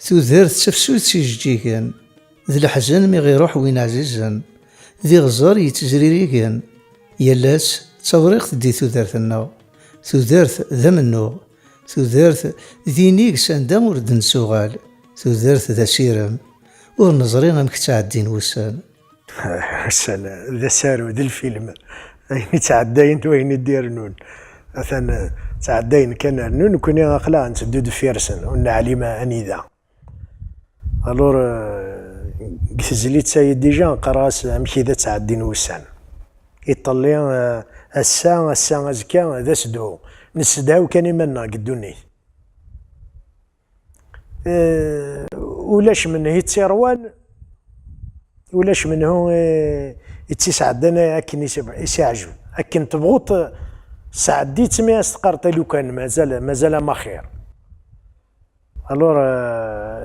تودرت تفسوت شي جديكن ذي الحزن مي غيروح وين عزيزن ذي غزار يتجريريكن يلاس توريق دي تودرتنا تودرت ذا منو تودرت ذي نيكس عندها ورد نسوغال تودرت ذا سيرم ونظري غمك تعدين وسان وسان ذا سارو ذا الفيلم أين تعدين وين يديرنون مثلا تعدين كان رنون كوني أقلا نسدود فيرسن ونعلم أنيذا الور قسزليت سايد ديجا قراس مشي ذا تعدين وسان يطلي الساعة أزكا ذا سدو نسداو كان يمنا قدوني ولاش منه يتسيروان ولاش منه يتسعدنا أكن يسعجب أكن تبغوط سعديت ما استقرت لو كان مازال ما خير الور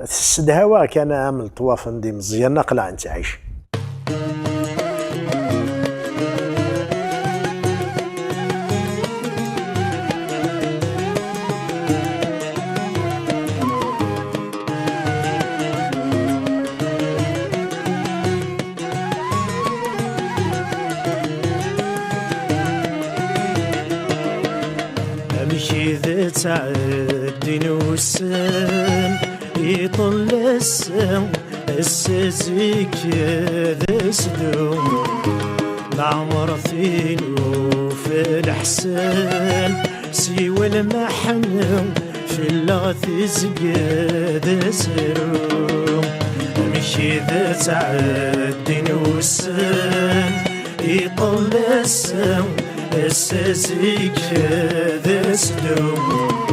السدهوا كان عامل طواف ندي مزيان نقلع انت عايش أمشي ذا تعدين وسام يطل السام السزيك ذا سدوم العمر ثينو في الحسان سوى المحنم في اللغث زقاد سروم أمشي ذا تعدين وسام يطل السام السزيك ذا سدوم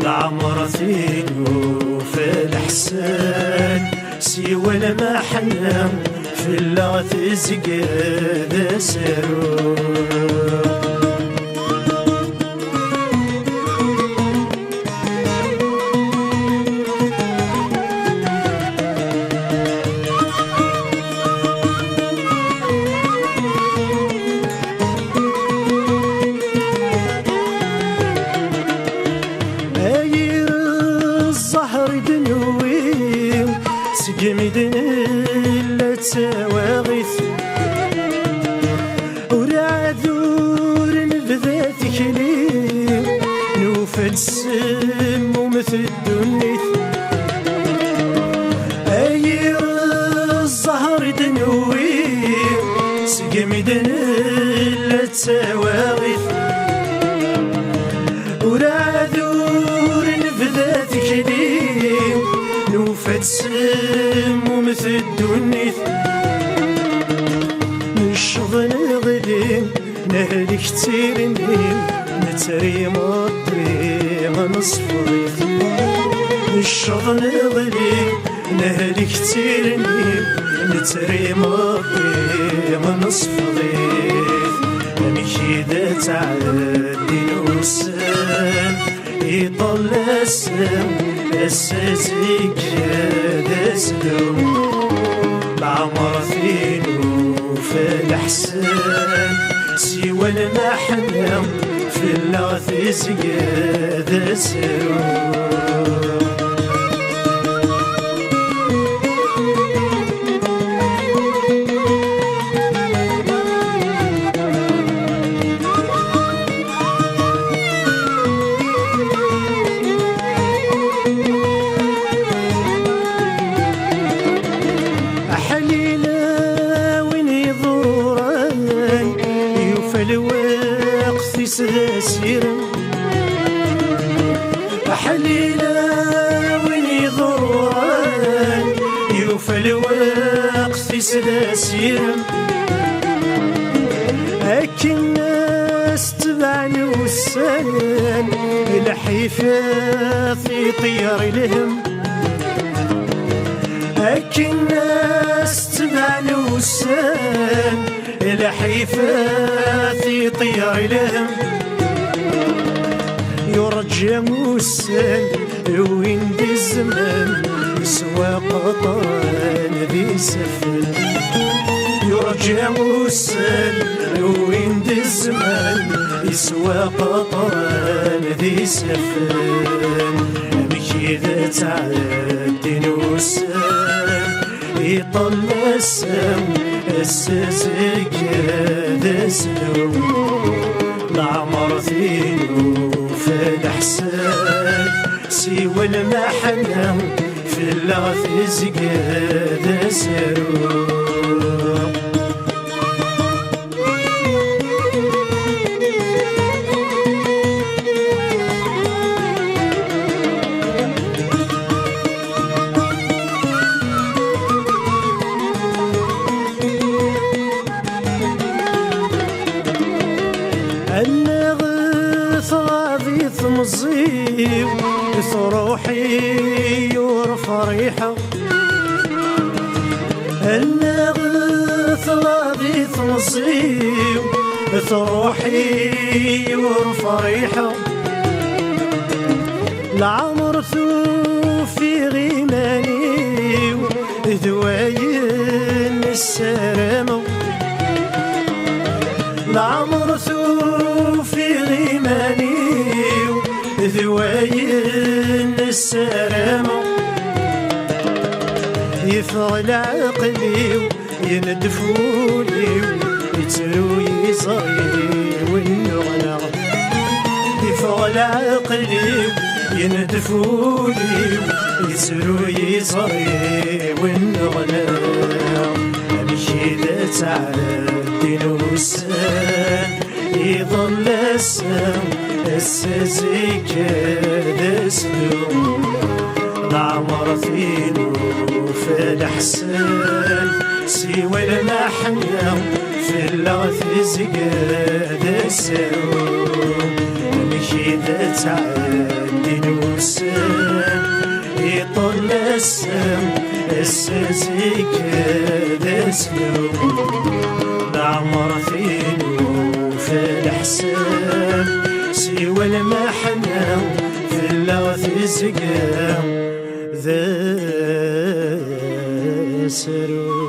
العمر ثينو في الحسان سوى المحنم في اللغث زقاد سروم سقمدن لا تواغث ورعذور بذات كليم نوفل السم ومثل الدنيث أير الزهر دنويم سقمدن لا تواغث ورعذور بذات كليم نوفل السم ومثل الدنيث نشظن غليم نهلك كتير نهيم نتري مطري نصفضيث نشظن غليم نهلك كتير نهيم نتري مطري نصفضيث أمشي ذا تعدين وسام يطل السم السزيك ذا سدوم العمر ثينو في الحسان سوى المحنم في اللغث زقاد سروم ذا سيرم حليلة ويني ضروران يوفى الوقت ذا سيرم هاكي الناس تبعني والسلام الحفاظ يطير لهم هاكي الناس تبعني والسلام الحفاظ يطير لهم يرجى موسى وين دي الزمان يسوى قطران ذي سفن يرجى موسى وين دي الزمان يسوى قطران ذي سفن مشي ذا تعدي نوسان يطل السم السزق ذا سنو العمر ثينو في الحسان سوى المحنة في اللغث زقاد سرو مصيب روحي ورفريحة النغث غاديث مصيب روحي ورفريحة العمر في غيماني ذواين السلامة العمر في غيماني ذواين السلامة يفعل عقلي يندفولي يتلو يصغي والنغنى يفعل عقلي يندفولي يتلو يصغي والنغنى أمشي ذا تعدي نوسان يظل السم السزيك ذا سنو العمر فينو في الحسان سوى المحنة في اللغث زقاد سرو مشي ذا تعدي نوسان يطل السم السزيك ذا سنو العمر فينو في الحسان سوى المحنة في اللغث زقام ذا سرو